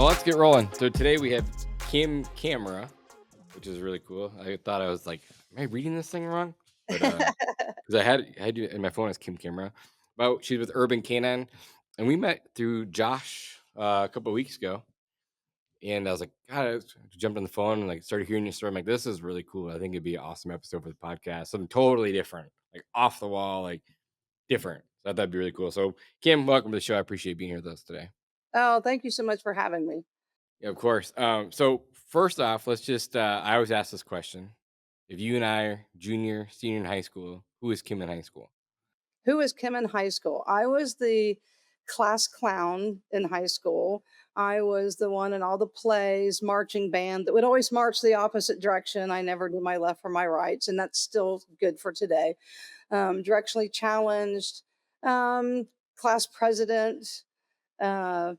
Well, let's get rolling. So today we have Kim Camera, which is really cool. I thought I was like, am I reading this thing wrong? But because I had you in my phone as Kim Camera. But she's with Urban Canine, and we met through Josh a couple of weeks ago. And I was like, God, I jumped on the phone and like started hearing your story. I'm like, this is really cool. I think it'd be an awesome episode for the podcast. Something totally different, like off the wall, like different. So I thought that'd be really cool. So Kim, welcome to the show. I appreciate being here with us today. Oh, thank you so much for having me. Yeah, of course. So first off, let's just I always ask this question. If you and I are junior, senior in high school, who is Kim in high school? Who was Kim in high school? I was the class clown in high school. I was the one in all the plays, marching band that would always march the opposite direction. I never knew my left from my rights, and that's still good for today. Directionally challenged, class president. Uh,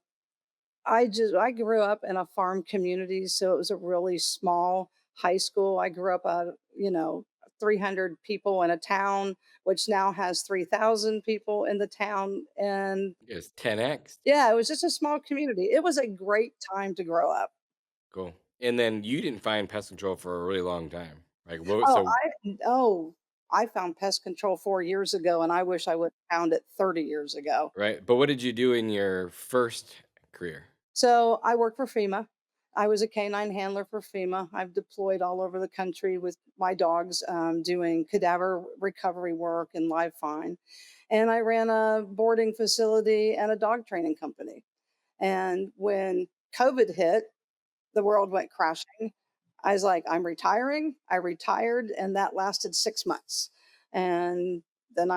I grew up in a farm community, so it was a really small high school. I grew up 300 people in a town, which now has 3,000 people in the town. And Yes, 10X. yeah, it was just a small community. It was a great time to grow up. Cool. And then you didn't find pest control for a really long time. Like what Oh, so I found pest control 4 years ago, and I wish I would have found it 30 years ago. right. But what did you do in your first career? So I work for FEMA. I was a canine handler for FEMA. I've deployed all over the country with my dogs, doing cadaver recovery work and live fine. And I ran a boarding facility and a dog training company. And when COVID hit, the world went crashing. I was like, I'm retiring. I retired, and that lasted 6 months. And then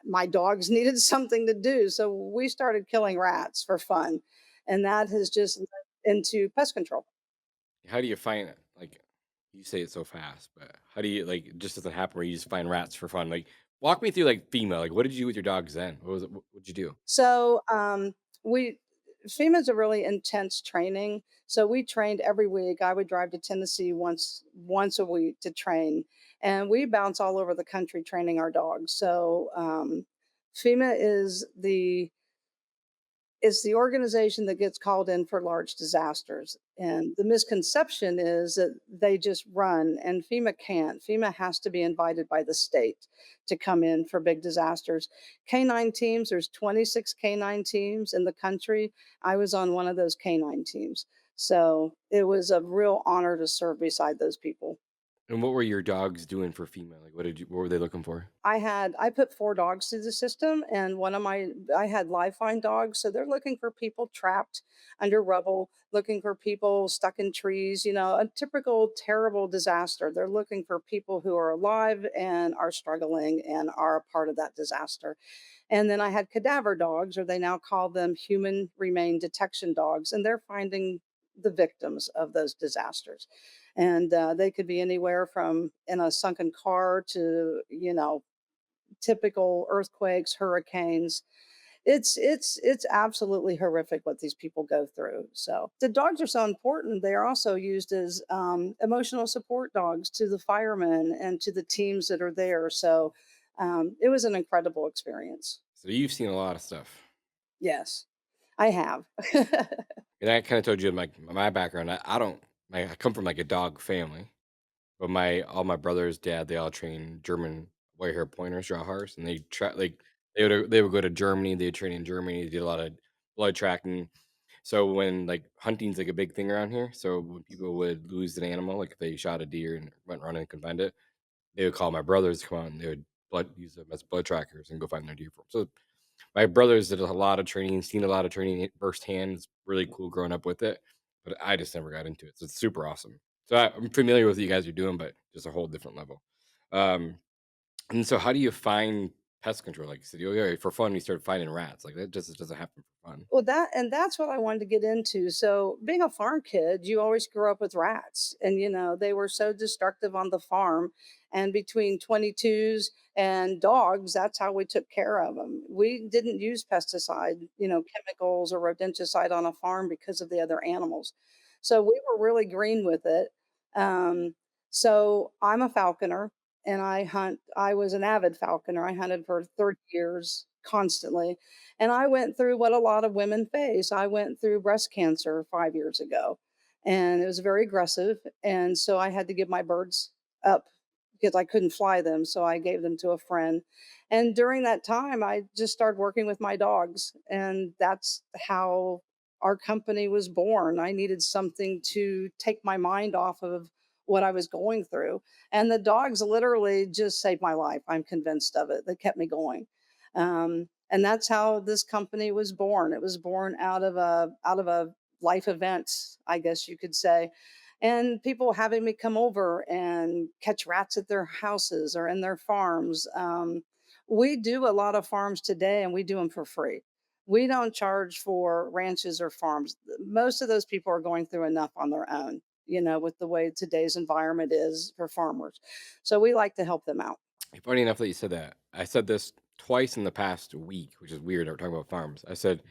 my dogs needed something to do. So we started killing rats for fun. And that has just led into pest control. How do you find it? Like you say it so fast, but how do you like it just doesn't happen where you just find rats for fun? Like walk me through like female. Like what did you do with your dogs then? What was it? What'd you do? So we FEMA's a really intense training. So we trained every week. I would drive to Tennessee once a week to train, and we bounce all over the country training our dogs. So FEMA is the organization that gets called in for large disasters. And the misconception is that they just run, and FEMA can't. FEMA has to be invited by the state to come in for big disasters. Canine teams, there's 26 canine teams in the country. I was on one of those canine teams. So it was a real honor to serve beside those people. And what were your dogs doing for female? Like what were they looking for? I put 4 dogs through the system, and I had live fine dogs, so they're looking for people trapped under rubble, looking for people stuck in trees, a typical terrible disaster. They're looking for people who are alive and are struggling and are a part of that disaster. And then I had cadaver dogs, or they now call them human remain detection dogs, and they're finding the victims of those disasters. And they could be anywhere from in a sunken car to, typical earthquakes, hurricanes. It's absolutely horrific what these people go through. So the dogs are so important. They are also used as emotional support dogs to the firemen and to the teams that are there. So it was an incredible experience. So you've seen a lot of stuff. Yes, I have. And I kind of told you my background. I don't. I come from like a dog family, but my all my brothers' dad they all train German white hair pointers, Jahars, and they try like they would go to Germany. They would train in Germany. They did a lot of blood tracking. So when like hunting's like a big thing around here, so when people would lose an animal, like if they shot a deer and went running and couldn't find it, they would call my brothers to come on. They would use them as blood trackers and go find their deer for 'em. So my brothers did a lot of training, seen a lot of training firsthand. It's really cool growing up with it, but I just never got into it. So it's super awesome. So I'm familiar with what you guys are doing, but just a whole different level. Um, and so, how do you find pest control? Like you said, yeah, for fun, you start finding rats. Like that just doesn't happen for fun. Well, that's what I wanted to get into. So, being a farm kid, you always grew up with rats, and they were so destructive on the farm. And between 22s and dogs, that's how we took care of them. We didn't use pesticide, chemicals or rodenticide on a farm because of the other animals. So we were really green with it. Um, so I'm a falconer, and I hunt. I was an avid falconer. I hunted for 30 years constantly. And I went through what a lot of women face. I went through breast cancer 5 years ago, and it was very aggressive. And so I had to give my birds up because I couldn't fly them. So I gave them to a friend. And during that time, I just started working with my dogs. And that's how our company was born. I needed something to take my mind off of what I was going through. And the dogs literally just saved my life. I'm convinced of it. They kept me going. And that's how this company was born. It was born out of a life event, I guess you could say. And people having me come over and catch rats at their houses or in their farms. We do a lot of farms today, and we do them for free. We don't charge for ranches or farms. Most of those people are going through enough on their own, with the way today's environment is for farmers. So we like to help them out. Funny enough that you said that. I said this twice in the past week, which is weird. We're talking about farms. I said,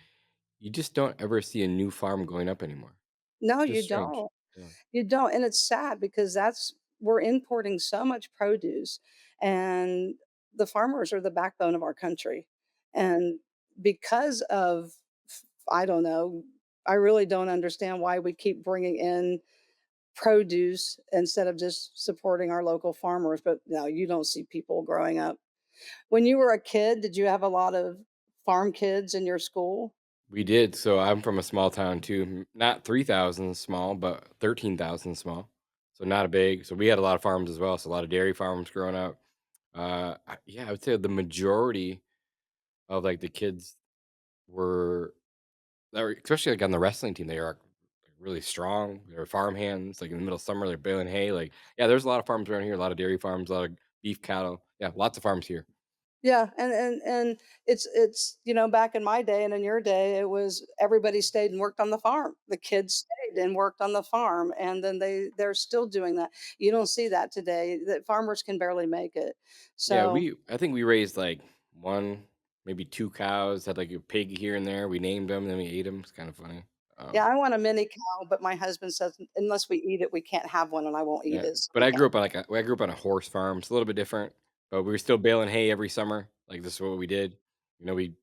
you just don't ever see a new farm going up anymore. No, It's just you strange. don't. Yeah. You don't, and it's sad because that's we're importing so much produce, and the farmers are the backbone of our country. And because of, I don't know, I really don't understand why we keep bringing in produce instead of just supporting our local farmers. But no, you don't see people growing up. When you were a kid, did you have a lot of farm kids in your school? We did. So I'm from a small town too. Not 3,000 small, but 13,000 small. So not a big. So we had a lot of farms as well. So a lot of dairy farms growing up. Yeah, I would say the majority of like the kids were, especially like on the wrestling team, they are like, really strong. They were farm hands. Like in the middle of summer, they're baling hay. Like, yeah, there's a lot of farms around here, a lot of dairy farms, a lot of beef cattle. Yeah, lots of farms here. Yeah, and it's back in my day and in your day, it was everybody stayed and worked on the farm. The kids stayed and worked on the farm, and then they're still doing that. You don't see that today. That farmers can barely make it. Yeah, So, I think we raised like one, maybe two cows, had like a pig here and there. We named them, then we ate them. It's kind of funny. yeah, Um, I want a mini cow, but my husband says unless we eat it, we can't have one, and I won't eat yeah, it. So but we I got grew up on I grew up on a horse farm. It's a little bit different, but we were still baling hay every summer. Like this is what we did. We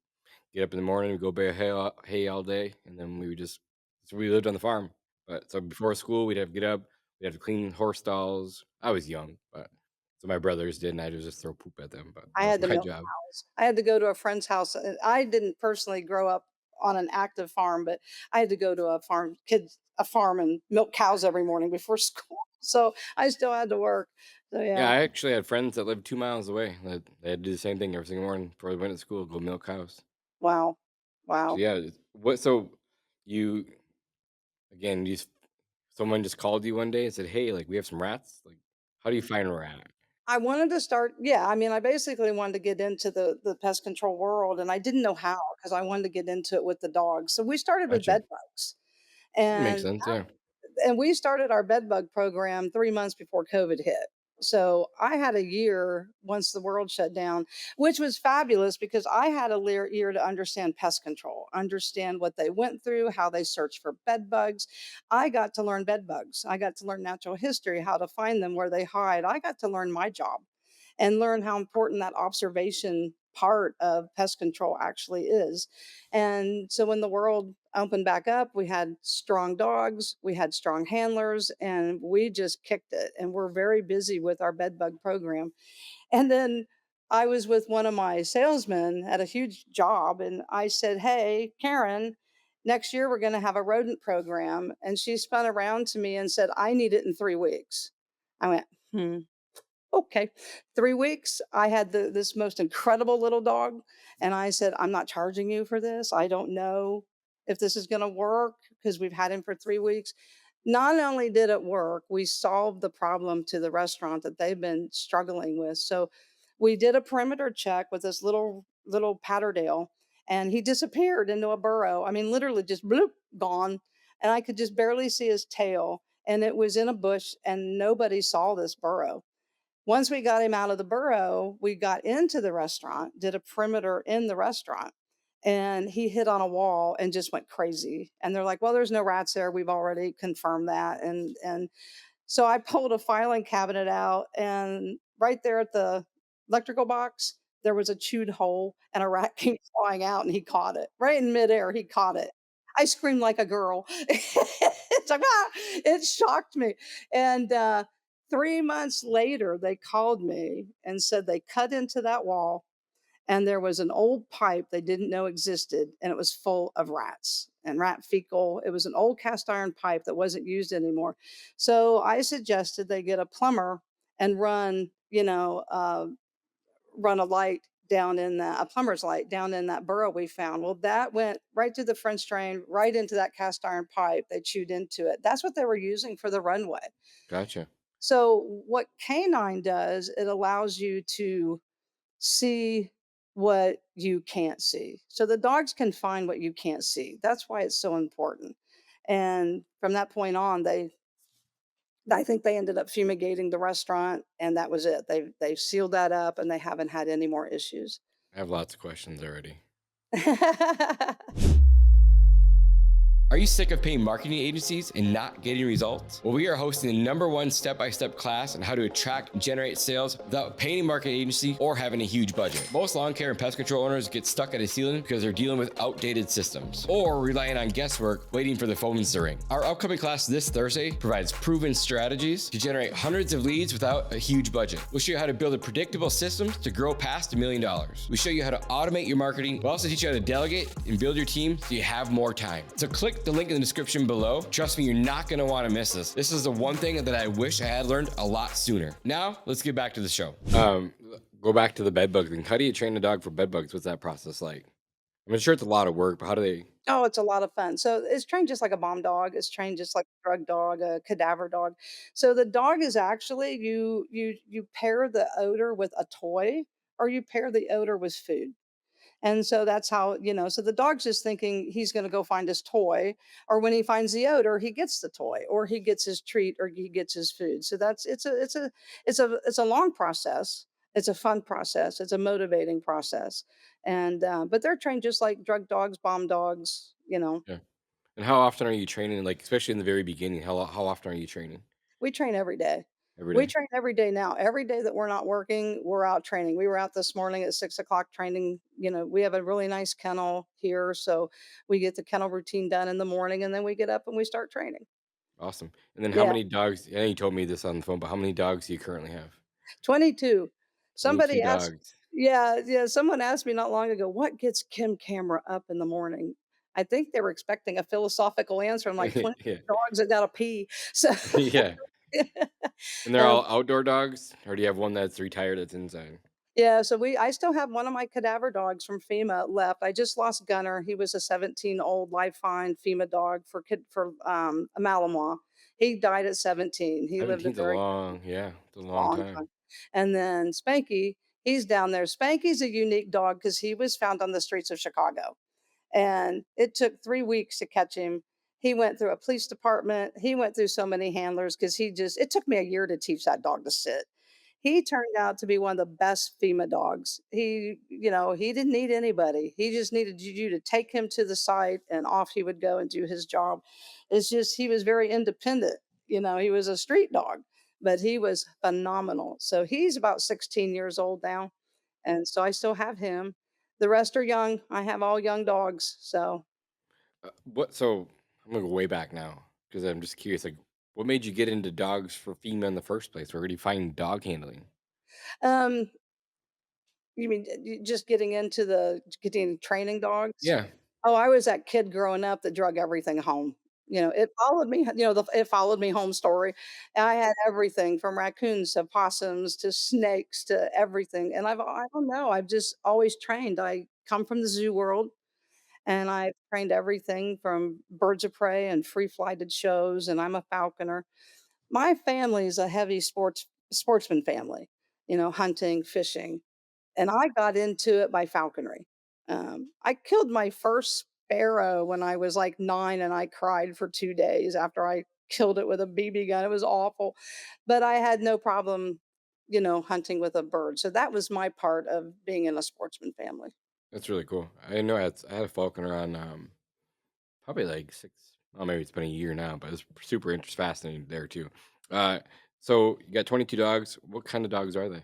get up in the morning, we go bale hay all day, and then we would just so we lived on the farm. But so before school, we'd have to get up, we'd have to clean horse stalls. I was young, but so my brothers did, and I would just throw poop at them. But I that was had to my milk job. cows. I had to go to a friend's house. I didn't personally grow up on an active farm, but I had to go to a farm and milk cows every morning before school. So I still had to work. So Yeah, yeah. I actually had friends that lived 2 miles away. That they had to do the same thing every single morning before they went to school, go milk cows. Wow. So Wow. yeah, what? So you again, someone just called you one day and said, "Hey, like we have some rats." Like, how do you find a rat? I wanted to start, yeah, I mean, I basically wanted to get into the pest control world, and I didn't know how because I wanted to get into it with the dogs. So we started with Gotcha. bed bugs. That makes And sense. Yeah. we started our bed bug program 3 months before COVID hit. So I had a year once the world shut down, which was fabulous because I had a year to understand pest control, understand what they went through, how they search for bed bugs. I got to learn bed bugs. I got to learn natural history, how to find them, where they hide. I got to learn my job and learn how important that observation part of pest control actually is. And so when the world opened back up, we had strong dogs, we had strong handlers, and we just kicked it. And we're very busy with our bed bug program. And then I was with one of my salesmen at a huge job, and I said, "Hey, Karen, next year we're going to have a rodent program." And she spun around to me and said, "I need it in 3 weeks." I went, hmm. Okay. 3 weeks, I had this most incredible little dog, and I said, "I'm not charging you for this. I don't know if this is gonna work because 'cause we've had him for 3 weeks." Not only did it work, we solved the problem to the restaurant that they've been struggling with. So, we did a perimeter check with this little Patterdale, and he disappeared into a burrow. I mean, literally just bloop, gone, and I could just barely see his tail, and it was in a bush, and nobody saw this burrow. Once we got him out of the burrow, we got into the restaurant, did a perimeter in the restaurant, and he hit on a wall and just went crazy. And they're like, "Well, there's no rats there. We've already confirmed that." And so I pulled a filing cabinet out, and right there at the electrical box, there was a chewed hole and a rat came flying out and he caught it. Right in midair, he caught it. I screamed like a girl. It's like, "Ah!" It shocked me. And 3 months later, they called me and said they cut into that wall and there was an old pipe they didn't know existed and it was full of rats and rat fecal. It was an old cast iron pipe that wasn't used anymore. So I suggested they get a plumber and run a light down in that a plumber's light down in that burrow we found. Well, that went right through the French drain, right into that cast iron pipe. They chewed into it. That's what they were using for the runway. Gotcha. So what Canine does, it allows you to see what you can't see. So the dogs can find what you can't see. That's why it's so important. And from that point on, I think they ended up fumigating the restaurant and that was it. They sealed that up and they haven't had any more issues. I have lots of questions already. Yeah. Are you sick of paying marketing agencies and not getting results? Well, we are hosting the #1 step-by-step class on how to attract and generate sales without paying a marketing agency or having a huge budget. Most lawn care and pest control owners get stuck at a ceiling because they're dealing with outdated systems or relying on guesswork waiting for the phones to ring. Our upcoming class this Thursday provides proven strategies to generate hundreds of leads without a huge budget. We'll show you how to build a predictable system to grow past $1 million. We show you how to automate your marketing. We'll also teach you how to delegate and build your team so you have more time. So click the link in the description below. Trust me, you're not going to want to miss this. This is the one thing that I wish I had learned a lot sooner. Now, let's get back to the show. Go back to the bed bug thing. How do you train a dog for bed bugs? What's that process like? I'm sure it's a lot of work, but how do they? Oh, it's a lot of fun. So it's trained just like a bomb dog. It's trained just like a drug dog, a cadaver dog. So the dog is actually you pair the odor with a toy or you pair the odor with food. And so that's how, so the dog's just thinking he's going to go find his toy, or when he finds the odor, he gets the toy, or he gets his treat, or he gets his food. So it's a long process. It's a fun process. It's a motivating process. And but they're trained just like drug dogs, bomb dogs. Yeah. And how often are you training? Like, especially in the very beginning, how often are you training? We train every day. Every We day. train every day now. Every day that we're not working, we're out training. We were out this morning at 6 o'clock training. We have a really nice kennel here. So we get the kennel routine done in the morning and then we get up and we start training. Awesome. And then how Yeah. many dogs? I know you told me this on the phone, but how many dogs do you currently have? 22. 22 Somebody asked, dogs. yeah, yeah. Someone asked me not long ago, what gets Kim Camera up in the morning? I think they were expecting a philosophical answer. I'm like, 20 Yeah. dogs that got to pee. So, Yeah. And they're um, all outdoor dogs? Or do you have one that's retired that's inside? yeah, so I still have one of my cadaver dogs from FEMA left. I just lost Gunner. He was a 17-old life fine FEMA dog for a Malinois. He died at 17. He lived a 17's a very long, yeah, it's a long long time. time. And then Spanky, he's down there. Spanky's a unique dog because he was found on the streets of Chicago. And it took 3 weeks to catch him. He went through a police department. He went through so many handlers because it took me a year to teach that dog to sit. He turned out to be one of the best FEMA dogs. He didn't need anybody. He just needed you to take him to the site and off he would go and do his job. It's just he was very independent. He was a street dog, but he was phenomenal. So he's about 16 years old now. And so I still have him. The rest are young. I have all young dogs. So, So I'm gonna go way back now because I'm just curious. Like, what made you get into dogs for FEMA in the first place? Where did you find dog handling? um, you mean just getting training dogs? Yeah. Oh, I was that kid growing up that drug everything home. It followed me, it followed me home story. I had everything from raccoons to possums to snakes to everything. And I don't know, I've just always trained. I come from the zoo world and I've trained everything from birds of prey and free flighted shows, and I'm a falconer. My family is a heavy sportsman family, hunting, fishing. And I got into it by falconry. I killed my first sparrow when I was like 9 and I cried for 2 days after I killed it with a BB gun. It was awful, but I had no problem, hunting with a bird. So that was my part of being in a sportsman family. That's really cool. I know I had a falconer on probably like six. Oh, maybe it's been a year now, but it's super interesting, fascinating there too. Uh, so you got 22 dogs. What kind of dogs are they?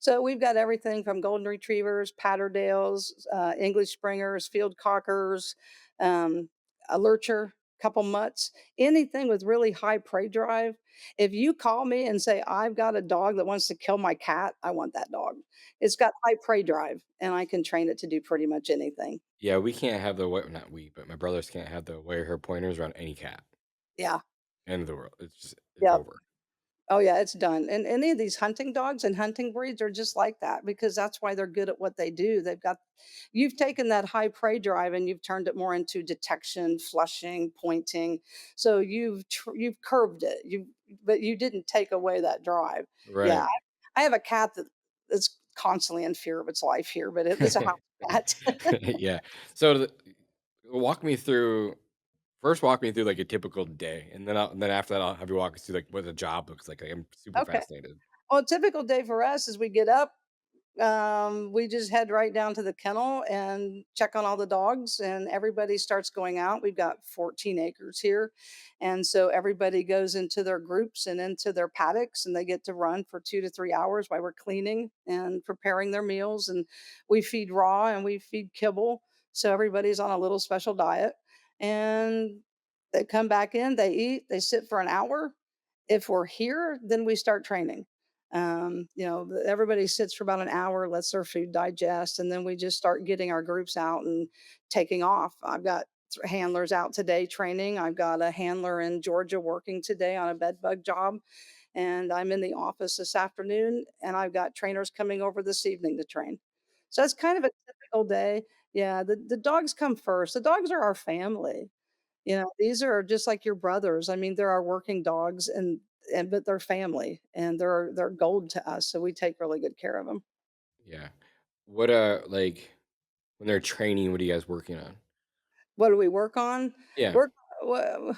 So we've got everything from golden retrievers, patterdales, English springers, field cockers, um, a lurcher, couple mutts, anything with really high prey drive. If you call me and say, I've got a dog that wants to kill my cat, I want that dog. It's got high prey drive and I can train it to do pretty much anything. Yeah, we can't have the white not we, but my brothers can't have the wire hair pointers around any cat. Yeah. End of the world. It's just it's Yep. over. Oh, yeah, it's done, and any of these hunting dogs and hunting breeds are just like that because that's why they're good at what they do. They've got you've taken that high prey drive and you've turned it more into detection, flushing, pointing. So you've curved it. You but you didn't take away that drive. Yeah, Right. I have a cat that is constantly in fear of its life here, but it's a house cat. Yeah. So walk me through first walk me through like a typical day and then after that I'll have you walk us through like what a job looks like. I'm super Okay. fascinated. Well, a typical day for us is we get up. We just head right down to the kennel and check on all the dogs, and everybody starts going out. We've got 14 acres here. And so everybody goes into their groups and into their paddocks, and they get to run for 2 to 3 hours while we're cleaning and preparing their meals. And we feed raw and we feed kibble. So everybody's on a little special diet. And they come back in, they eat, they sit for an hour. If we're here, then we start training. Everybody sits for about an hour, lets their food digest, and then we just start getting our groups out and taking off. I've got handlers out today training. I've got a handler in Georgia working today on a bed bug job, and I'm in the office this afternoon, and I've got trainers coming over this evening to train. So it's kind of a typical day. Yeah, the dogs come first. The dogs are our family. These are just like your brothers. I mean, they're our working dogs and but they're family and they're gold to us. So we take really good care of them. Yeah. What like when they're training, what are you guys working on? What do we work on? Yeah. Work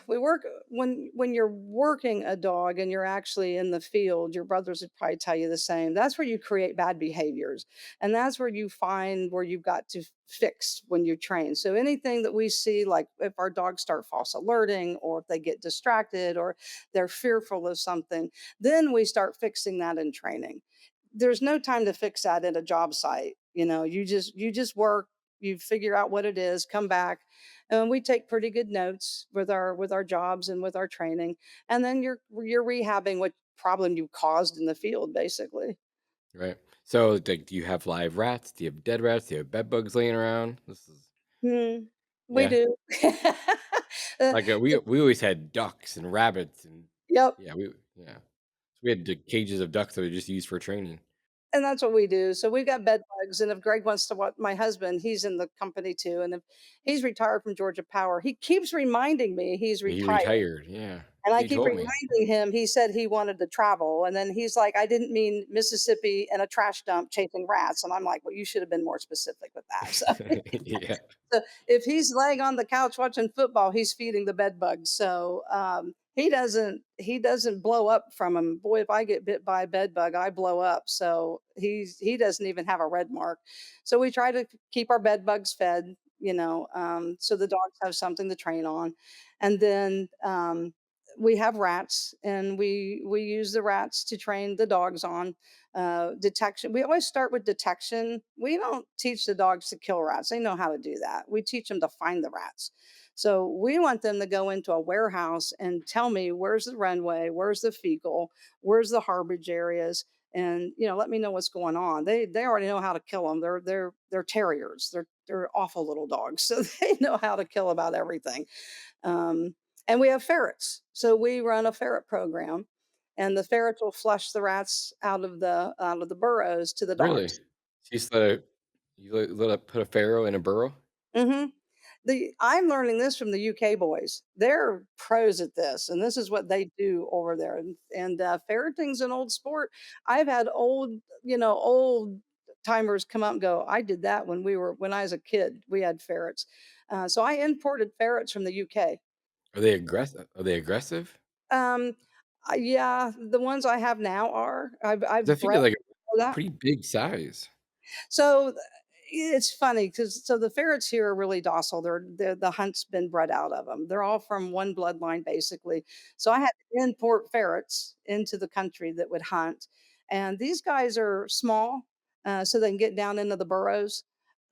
we work when you're working a dog and you're actually in the field, your brothers would probably tell you the same. That's where you create bad behaviors. And that's where you find where you've got to fix when you train. So anything that we see, like if our dogs start false alerting or if they get distracted or they're fearful of something, then we start fixing that in training. There's no time to fix that at a job site. You just work, you figure out what it is, come back, and we take pretty good notes with our jobs and with our training, and then you're rehabbing what problem you caused in the field, basically. Right. So like do you have live rats? Do you have dead rats? Do you have bed bugs laying around? This is Mm, we yeah. do. Uh, Like we always had ducks and rabbits and yep. yeah. So we had the cages of ducks that we just used for training. And that's what we do. So we've got bed bugs, and if Greg wants to what my husband, he's in the company too, and if he's retired from Georgia Power, he keeps reminding me he's He retired. retired. Yeah. And I He keep told me. reminding him, he said he wanted to travel, and then he's like, "I didn't mean Mississippi and a trash dump chasing rats," and I'm like, "Well, you should have been more specific with that." Yeah. So if he's laying on the couch watching football, he's feeding the bed bugs. So he doesn't blow up from them. Boy, if I get bit by a bed bug, I blow up. So he doesn't even have a red mark. So we try to keep our bed bugs fed, so the dogs have something to train on, and then we have rats, and we use the rats to train the dogs on detection. We always start with detection. We don't teach the dogs to kill rats. They know how to do that. We teach them to find the rats. So we want them to go into a warehouse and tell me where's the runway, where's the fecal, where's the harbage areas, and let me know what's going on. They already know how to kill them. They're terriers. They're awful little dogs, so they know how to kill about everything. Um, and we have ferrets. So we run a ferret program, and the ferrets will flush the rats out of the burrows to the Really? dogs. She said you let put a pharaoh in a burrow? Hmm. I'm learning this from the UK boys. They're pros at this, and this is what they do over there. And ferreting's an old sport. I've had old timers come up and go, "I did that when I was a kid. We had ferrets." So I imported ferrets from the UK. Are they aggressive? Are they aggressive? Um, yeah, the ones I have now are. I've 'Cause I think bred they're like for a that. pretty big size. So it's funny because the ferrets here are really docile. The hunt's been bred out of them. They're all from one bloodline, basically. So I had to import ferrets into the country that would hunt. And these guys are small, so they can get down into the burrows.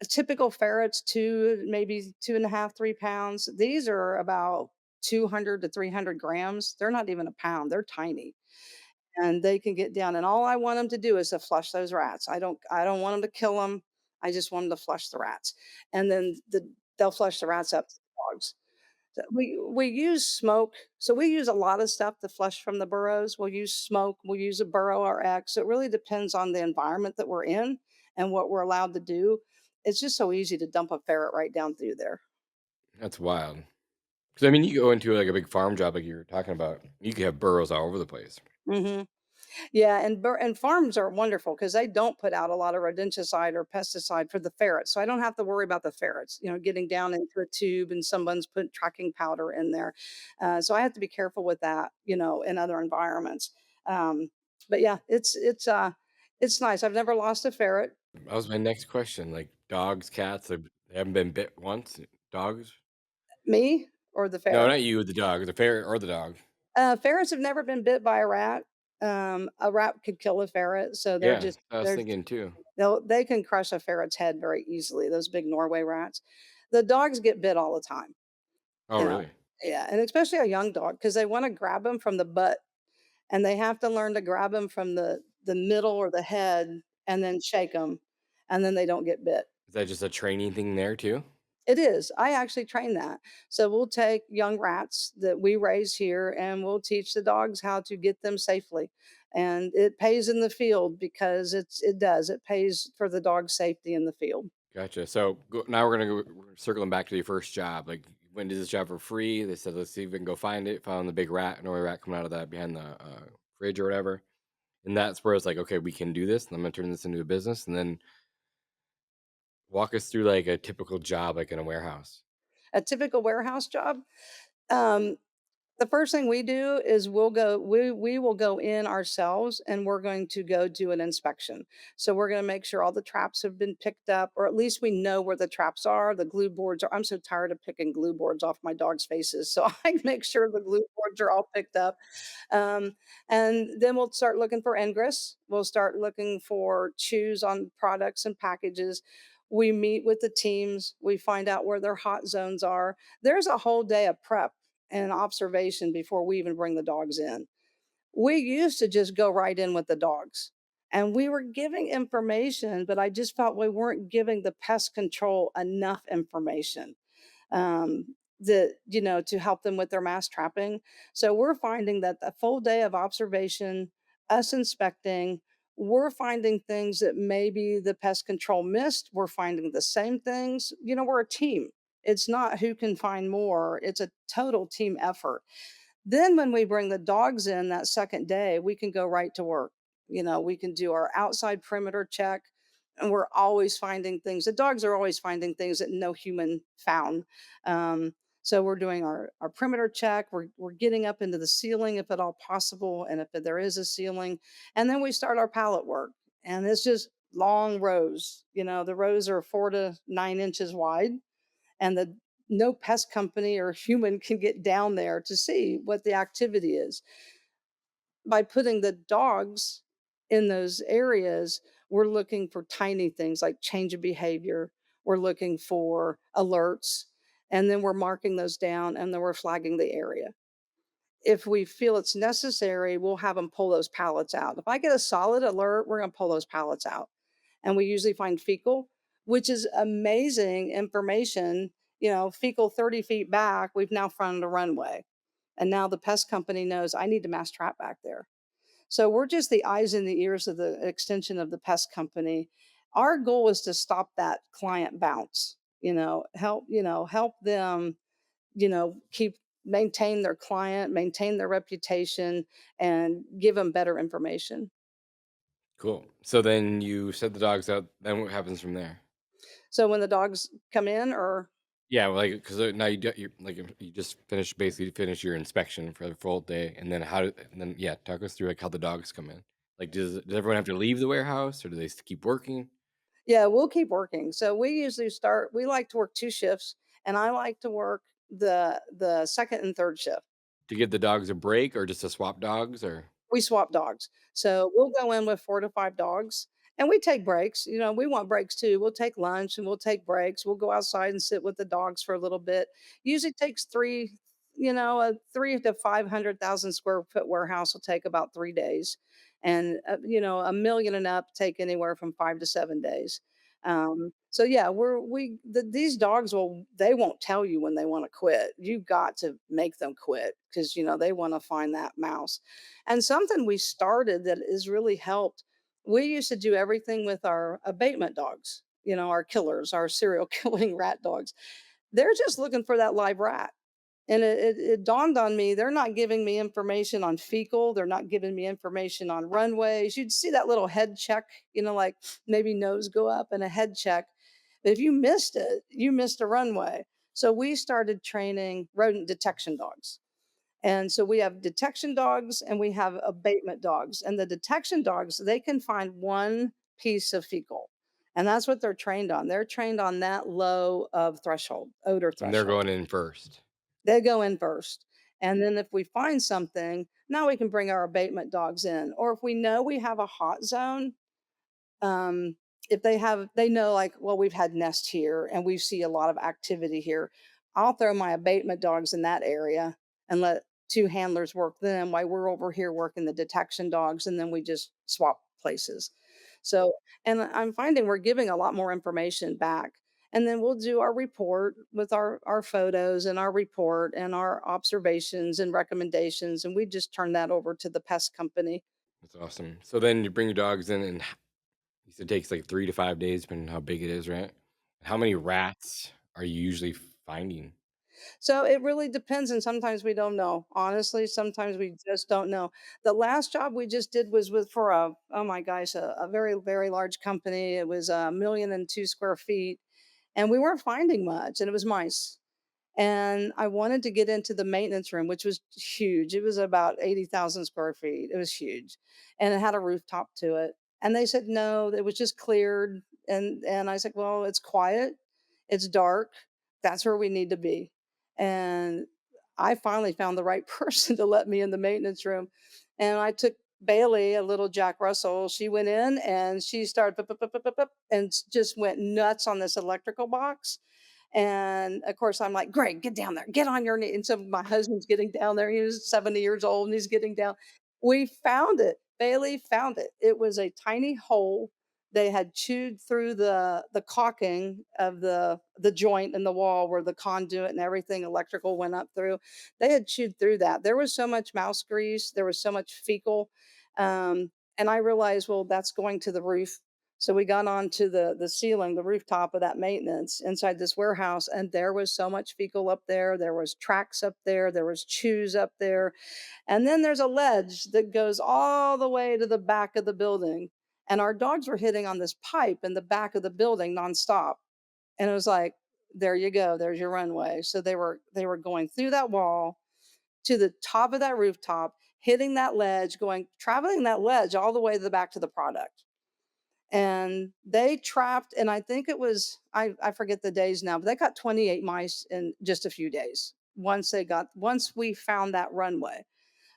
A typical ferret's two, maybe 2.5, 3 pounds. These are about 200 to 300 grams. They're not even a pound. They're tiny, and they can get down. And all I want them to do is to flush those rats. I don't want them to kill them. I just want them to flush the rats, and then they'll flush the rats up to the dogs. So we use smoke. So we use a lot of stuff to flush from the burrows. We'll use smoke. We'll use a burrow RX. It really depends on the environment that we're in and what we're allowed to do. It's just so easy to dump a ferret right down through there. That's wild. Because I mean, you go into like a big farm job, like you were talking about. You could have burrows all over the place. Hmm. Yeah, and farms are wonderful because they don't put out a lot of rodenticide or pesticide for the ferrets, so I don't have to worry about the ferrets, getting down into a tube and someone's put tracking powder in there. So I have to be careful with that, in other environments. Um, but yeah, it's nice. I've never lost a ferret. That was my next question. Like dogs, cats, they haven't been bit once. Dogs? Me or the No, ferret? not you, the dog, the ferret or the dog. Ferrets have never been bit by a rat. A rat could kill a ferret, so Yeah, I was they're thinking too. they can crush a ferret's head very easily, those big Norway rats. The dogs get bit all the time, Oh, you know? really? Yeah, and especially a young dog because they wanna grab them from the butt, and they have to learn to grab them from the middle or the head and then shake them, and then they don't get bit. Is that just a training thing there too? It is. I actually train that. So we'll take young rats that we raise here and we'll teach the dogs how to get them safely. And it pays in the field because it does. It pays for the dog's safety in the field. Gotcha. So now we're circling back to your first job. Like, you went to this job for free. They said, let's see if we can go find it. Found the big rat, Norway rat coming out of that behind the fridge or whatever. And that's where it's like, okay, we can do this. And I'm going to turn this into a business. And then walk us through like a typical job, like in a warehouse. A typical warehouse job. Um, the first thing we do is we will go in ourselves and we're going to go do an inspection. So we're going to make sure all the traps have been picked up, or at least we know where the traps are, the glue boards are. I'm so tired of picking glue boards off my dog's faces. So I make sure the glue boards are all picked up. um, and then we'll start looking for ingress. We'll start looking for chews on products and packages. We meet with the teams. We find out where their hot zones are. There's a whole day of prep and observation before we even bring the dogs in. We used to just go right in with the dogs. And we were giving information, but I just felt we weren't giving the pest control enough information, that to help them with their mass trapping. So we're finding that the full day of observation, us inspecting, we're finding things that maybe the pest control missed. We're finding the same things. We're a team. It's not who can find more. It's a total team effort. Then when we bring the dogs in that second day, we can go right to work. We can do our outside perimeter check, and we're always finding things. The dogs are always finding things that no human found. So we're doing our perimeter check. We're getting up into the ceiling if at all possible, and if there is a ceiling, and then we start our pallet work. And it's just long rows. The rows are 4 to 9 inches wide, and the no pest company or human can get down there to see what the activity is. By putting the dogs in those areas, we're looking for tiny things like change of behavior. We're looking for alerts, and then we're marking those down, and then we're flagging the area. If we feel it's necessary, we'll have them pull those pallets out. If I get a solid alert, we're going to pull those pallets out. And we usually find fecal, which is amazing information. Fecal 30 feet back, we've now found a runway. And now the pest company knows I need to mass trap back there. So we're just the eyes and the ears of the extension of the pest company. Our goal is to stop that client bounce, help them, keep maintain their client, maintain their reputation, and give them better information. Cool. So then you set the dogs out. Then what happens from there? So when the dogs come in, or Yeah, well, like because now you're like you just finished basically finish your inspection for the full day, and then and then yeah, talk us through like how the dogs come in. Like, does everyone have to leave the warehouse, or do they keep working yeah, we'll keep working. So we like to work 2 shifts, and I like to work the second and third shift. to give the dogs a break, or just to swap dogs, or We swap dogs. So we'll go in with 4 to 5 dogs, and we take breaks. We want breaks too. We'll take lunch and we'll take breaks. We'll go outside and sit with the dogs for a little bit. Usually takes 3, a 3 to 500,000 square foot warehouse will take about 3 days. And, a million and up take anywhere from 5 to 7 days. So yeah, these dogs they won't tell you when they want to quit. You've got to make them quit because, they want to find that mouse. And something we started that has really helped, we used to do everything with our abatement dogs, our killers, our serial killing rat dogs. They're just looking for that live rat. And it dawned on me, they're not giving me information on fecal. They're not giving me information on runways. You'd see that little head check, like maybe nose go up and a head check. But if you missed it, you missed a runway. So we started training rodent detection dogs. And so we have detection dogs and we have abatement dogs. And the detection dogs, they can find one piece of fecal. And that's what they're trained on. They're trained on that low of threshold, odor And they're threshold. going in first. They go in first. And then if we find something, now we can bring our abatement dogs in. Or if we know we have a hot zone, um, if they know like, well, we've had nests here and we see a lot of activity here, I'll throw my abatement dogs in that area and let two handlers work them while we're over here working the detection dogs, and then we just swap places. So, and I'm finding we're giving a lot more information back. And then we'll do our report with our photos and our report and our observations and recommendations. And we just turn that over to the pest company. That's awesome. So then you bring your dogs in, and you said it takes like 3 to 5 days, depending on how big it is, right? How many rats are you usually finding? So it really depends, and sometimes we don't know. Honestly, sometimes we just don't know. The last job we just did was with for a oh my gosh, a very, very large company. It was 1,002 square feet, and we weren't finding much, and it was mice. And I wanted to get into the maintenance room, which was huge. It was about 80,000 square feet. It was huge. And it had a rooftop to it. And they said, no, it was just cleared. And I said, well, it's quiet, it's dark. That's where we need to be. And I finally found the right person to let me in the maintenance room. And I took Bailey, a little Jack Russell. She went in and she started and just went nuts on this electrical box. And of course, I'm like, "Greg, get down there, get on your knee." And so my husband's getting down there. He was 70 years old and he's getting down. We found it. Bailey found it. It was a tiny hole. They had chewed through the caulking of the joint in the wall where the conduit and everything electrical went up through. They had chewed through that. There was so much mouse grease. There was so much fecal. And I realized, well, that's going to the roof. So we got onto the ceiling, the rooftop of that maintenance inside this warehouse, and there was so much fecal up there. There was tracks up there. There was chews up there, and then there's a ledge that goes all the way to the back of the building. And our dogs were hitting on this pipe in the back of the building nonstop. And it was like, there you go, there's your runway. So they were going through that wall to the top of that rooftop, hitting that ledge, going traveling that ledge all the way to the back to the product. And they trapped, and I think it was I forget the days now, but they got 28 mice in just a few days. Once we found that runway.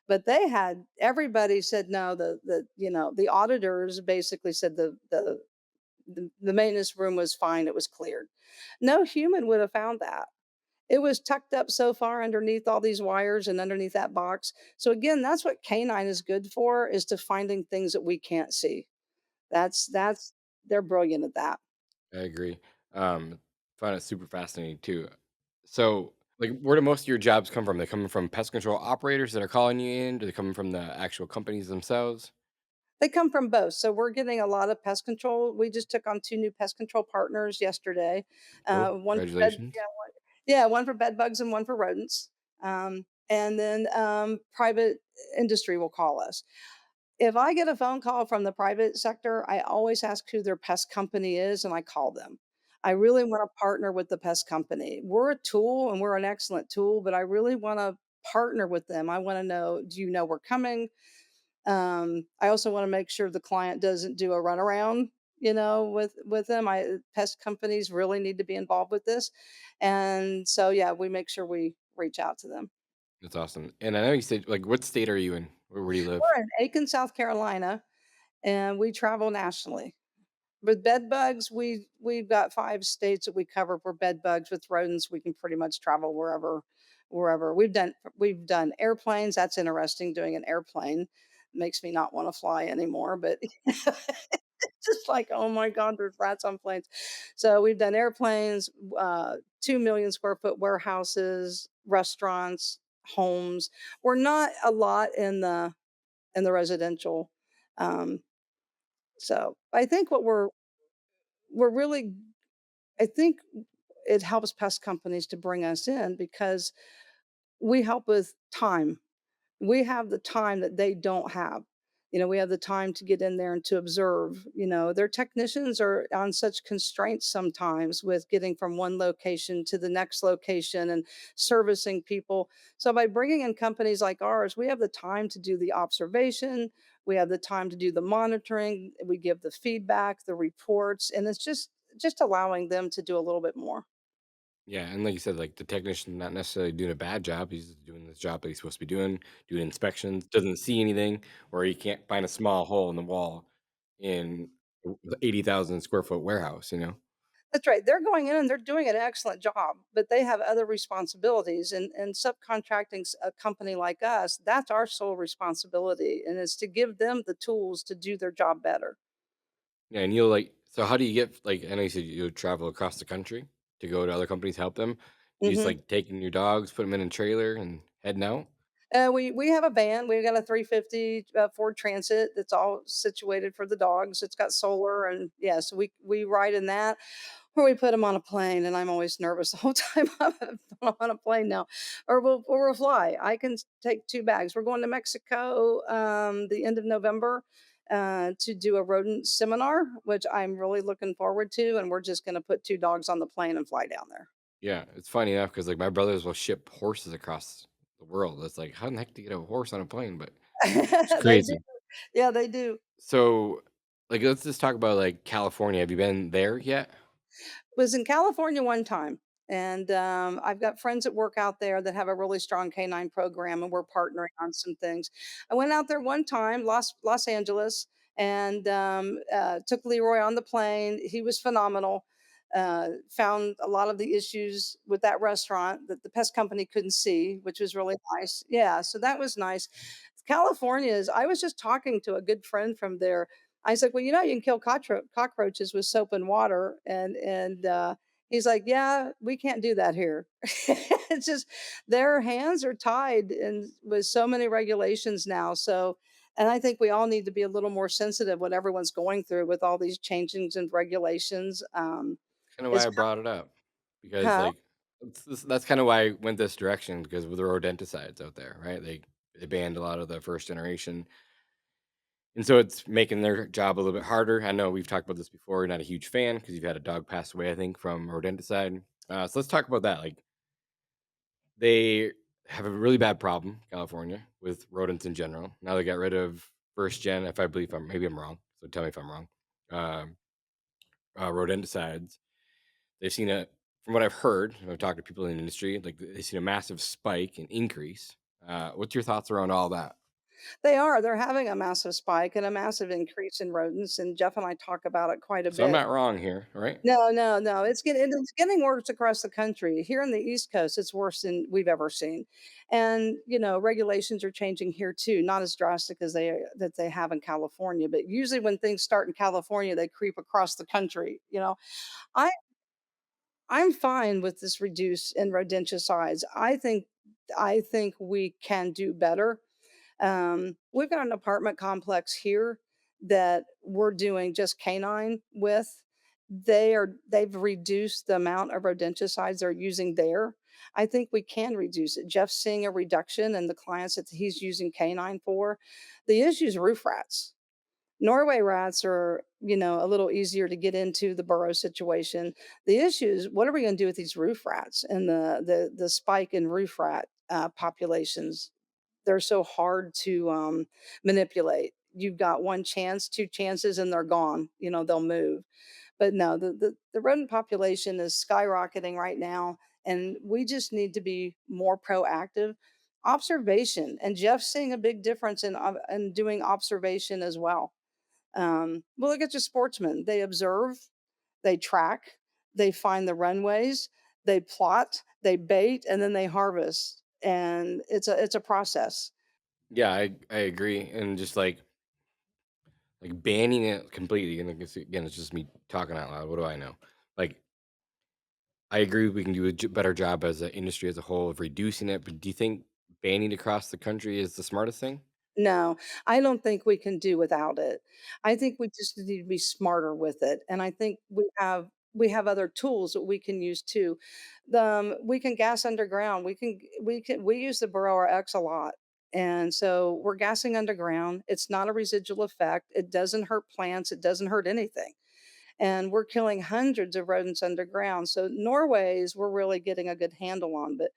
But they had everybody said no, the auditors basically said the maintenance room was fine, it was cleared. No human would have found that. It was tucked up so far underneath all these wires and underneath that box. So again, that's what canine is good for, is to finding things that we can't see. That's they're brilliant at that. I agree. Find it super fascinating too. So, like, where do most of your jobs come from? They coming from pest control operators that are calling you in? Do they come from the actual companies themselves? They come from both. So we're getting a lot of pest control. We just took on 2 new pest control partners yesterday. Cool. One for Congratulations. one for bed bugs and one for rodents. And then private industry will call us. If I get a phone call from the private sector, I always ask who their pest company is and I call them. I really want to partner with the pest company. We're a tool and we're an excellent tool, but I really want to partner with them. I want to know, do you know we're coming? I also want to make sure the client doesn't do a runaround, with them. Pest companies really need to be involved with this. And so yeah, we make sure we reach out to them. That's awesome. And I know you said, like, what state are you in? Where do you live? We're in Aiken, South Carolina, and we travel nationally. With bed bugs, we've got 5 states that we cover for bed bugs. With rodents, we can pretty much travel wherever. We've done airplanes. That's interesting, doing an airplane. Makes me not wanna fly anymore, but just like, "Oh my god, there's rats on planes." So, we've done airplanes, 2,000,000 square foot warehouses, restaurants, homes. We're not a lot in the residential, um, so I think what we're really I think it helps pest companies to bring us in because we help with time. We have the time that they don't have. We have the time to get in there and to observe. Their technicians are on such constraints sometimes with getting from one location to the next location and servicing people. So by bringing in companies like ours, we have the time to do the observation, we have the time to do the monitoring, we give the feedback, the reports, and it's just allowing them to do a little bit more. Yeah, and like you said, like the technician not necessarily doing a bad job. He's doing the job that he's supposed to be doing inspections, doesn't see anything, or he can't find a small hole in the wall in a 80,000 square foot warehouse, you know? That's right. They're going in and they're doing an excellent job, but they have other responsibilities. And subcontracting a company like us, that's our sole responsibility, and it's to give them the tools to do their job better. Yeah, and you'll like, so how do you get, like, I know you said you travel across the country to go to other companies, help them. You just Hmm. like taking your dogs, put them in a trailer and heading out? We have a van. We've got a 350 Ford Transit that's all situated for the dogs. It's got solar, and yeah, so we ride in that. Or we put them on a plane, and I'm always nervous the whole time I'm on a plane now. Or we'll fly. I can take 2 bags. We're going to Mexico, the end of November, to do a rodent seminar, which I'm really looking forward to, and we're just gonna put 2 dogs on the plane and fly down there. Yeah, it's funny enough because like my brothers will ship horses across the world. It's like, how in the heck do you get a horse on a plane? But it's They do. crazy. Yeah, they do. So, like, let's just talk about like California. Have you been there yet? Was in California one time, and I've got friends that work out there that have a really strong canine program, and we're partnering on some things. I went out there one time, Los Angeles, and took Leroy on the plane. He was phenomenal. Found a lot of the issues with that restaurant that the pest company couldn't see, which was really nice. Yeah, so that was nice. California is. I was just talking to a good friend from there. I was like, "Well, you can kill cockroaches with soap and water," and he's like, "Yeah, we can't do that here." It's just their hands are tied and with so many regulations now. So, and I think we all need to be a little more sensitive what everyone's going through with all these changings and regulations. Kind of why It's I brought it up because huh? like that's kind of why I went this direction because with the rodenticides out there, right? They banned a lot of the first generation. And so it's making their job a little bit harder. I know we've talked about this before. You're not a huge fan because you've had a dog pass away, I think, from rodenticide. So let's talk about that. Like they have a really bad problem, California, with rodents in general. Now they got rid of first gen, if I believe I'm maybe I'm wrong. So tell me if I'm wrong. Um, rodenticides. They've seen a, from what I've heard, and I've talked to people in the industry, like they've seen a massive spike and increase. What's your thoughts around all that? They are. They're having a massive spike and a massive increase in rodents, and Jeff and I talk about it quite a So I'm bit. not wrong here, right? No, no, no. It's getting worse across the country. Here in the East Coast, it's worse than we've ever seen. And, regulations are changing here too, not as drastic as they have in California, but usually when things start in California, they creep across the country. I I'm fine with this reduce in rodenticides. I think we can do better. We've got an apartment complex here that we're doing just canine with. They've reduced the amount of rodenticides they're using there. I think we can reduce it. Jeff's seeing a reduction in the clients that he's using canine for. The issue is roof rats. Norway rats are, a little easier to get into the burrow situation. The issue is, what are we going to do with these roof rats and the spike in roof rat populations? They're so hard to manipulate. You've got one chance, two chances, and they're gone. They'll move. But no, the rodent population is skyrocketing right now, and we just need to be more proactive. Observation, and Jeff's seeing a big difference in doing observation as well. Well, look at your sportsmen. They observe, they track, they find the runways, they plot, they bait, and then they harvest. And it's a process. Yeah, I agree, and just like banning it completely, and again, it's just me talking out loud. What do I know? Like, I agree we can do a better job as an industry as a whole of reducing it, but do you think banning across the country is the smartest thing? No, I don't think we can do without it. I think we just need to be smarter with it, and I think we have other tools that we can use too. We can gas underground. We use the Burrower X a lot, and so we're gassing underground. It's not a residual effect. It doesn't hurt plants. It doesn't hurt anything, and we're killing hundreds of rodents underground. So Norway's we're really getting a good handle on, but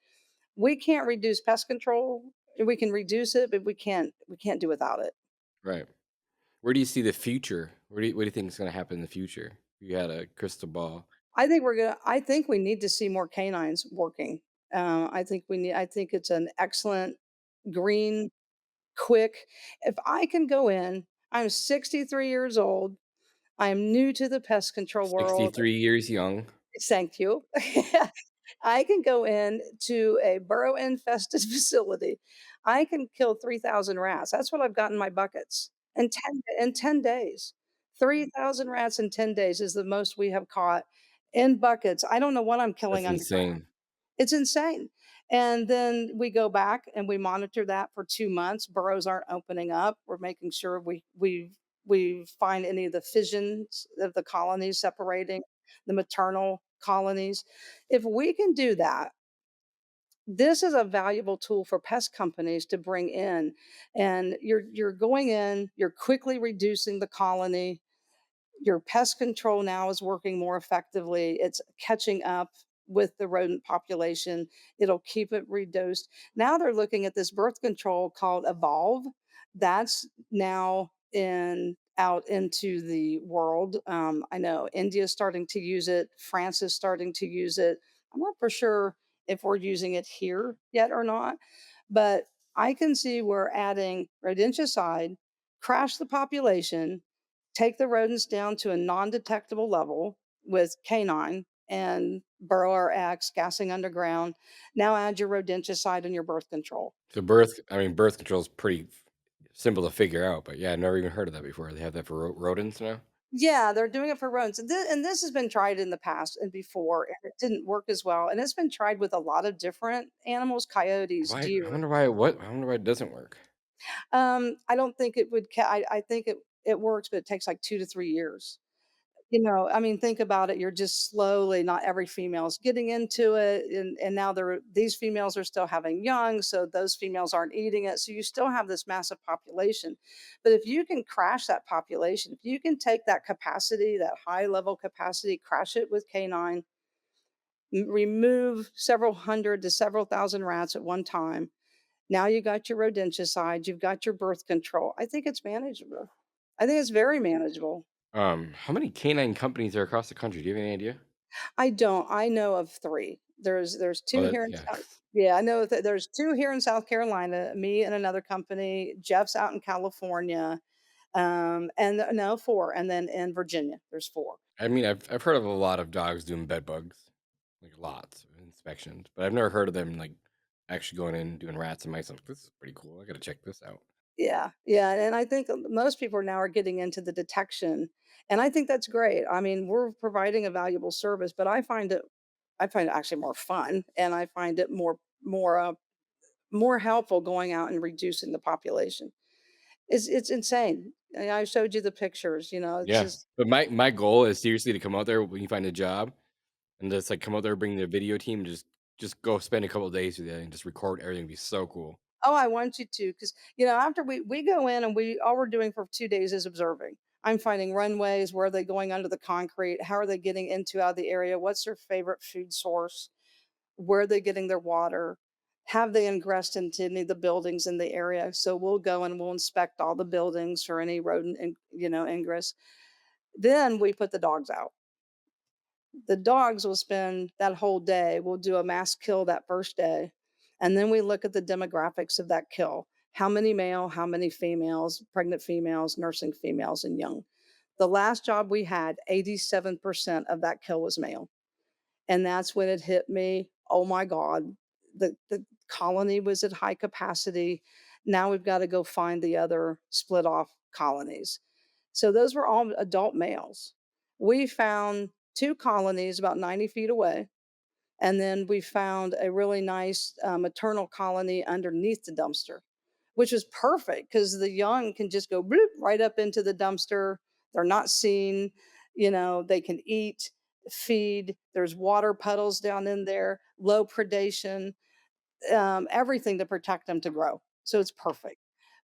we can't reduce pest control. We can reduce it, but we can't do without it. Right. Where do you see the future? What do you think is going to happen in the future? If you had a crystal ball. I think we need to see more canines working. I think it's an excellent green, quick. If I can go in, I'm 63 years old. I am new to the pest control world. 63 years young. Thank you. I can go in to a burrow infested facility. I can kill 3,000 rats. That's what I've got in my buckets in 10 days. 3,000 rats in 10 days is the most we have caught in buckets. I don't know what I'm That's killing underground. insane. It's insane. And then we go back and we monitor that for 2 months. Burrows aren't opening up. We're making sure we find any of the fissions of the colonies separating, the maternal colonies. If we can do that, this is a valuable tool for pest companies to bring in. And you're going in, you're quickly reducing the colony, your pest control now is working more effectively. It's catching up with the rodent population. It'll keep it reduced. Now they're looking at this birth control called Evolve. That's now in out into the world. I know India's starting to use it. France is starting to use it. I'm not for sure if we're using it here yet or not, but I can see we're adding rodenticide, crash the population, take the rodents down to a non-detectable level with canine and burrower X gassing underground. Now add your rodenticide and your birth control. So birth control is pretty simple to figure out, but yeah, I've never even heard of that before. They have that for rodents now. Yeah, they're doing it for rodents. And this has been tried in the past and before, and it didn't work as well. And it's been tried with a lot of different animals, coyotes, Why? I deer. wonder why. What? I wonder why it doesn't work. I don't think it would. I think it works, but it takes like 2 to 3 years. I mean, think about it. You're just slowly, not every female is getting into it. And now these females are still having young. So those females aren't eating it. So you still have this massive population. But if you can crash that population, if you can take that capacity, that high level capacity, crash it with canine, remove several hundred to several thousand rats at one time. Now you got your rodenticide, you've got your birth control. I think it's manageable. I think it's very manageable. How many canine companies are across the country? Do you have any idea? I don't. I know of 3. There's Oh, 2 here in yeah. South yeah, I know that there's 2 here in South Carolina, me and another company. Jeff's out in California, and no, 4, and then in Virginia, there's 4. I mean, I've heard of a lot of dogs doing bed bugs, like lots of inspections, but I've never heard of them like actually going in and doing rats and mice. I'm like, this is pretty cool. I got to check this out. Yeah, yeah, and I think most people now are getting into the detection, and I think that's great. I mean, we're providing a valuable service, but I find it actually more fun, and I find it more helpful going out and reducing the population. It's insane. I showed you the pictures, it's Yeah, just but my goal is seriously to come out there when you find a job and just like come out there, bring the video team, just go spend a couple of days with you and just record everything. It'd be so cool. oh, I want you to, because after we go in and we all we're doing for 2 days is observing. I'm finding runways, where are they going under the concrete? How are they getting into out of the area? What's their favorite food source? Where are they getting their water? Have they ingressed into any of the buildings in the area? So we'll go and we'll inspect all the buildings for any rodent, ingress. Then we put the dogs out. The dogs will spend that whole day. We'll do a mass kill that first day. And then we look at the demographics of that kill. How many male, how many females, pregnant females, nursing females, and young. The last job we had, 87% of that kill was male. And that's when it hit me. Oh my God, the colony was at high capacity. Now we've got to go find the other split off colonies. So those were all adult males. We found two colonies about 90 feet away. And then we found a really nice maternal colony underneath the dumpster, which is perfect because the young can just go bloop right up into the dumpster. They're not seen, they can eat, feed. There's water puddles down in there, low predation, everything to protect them to grow. So it's perfect.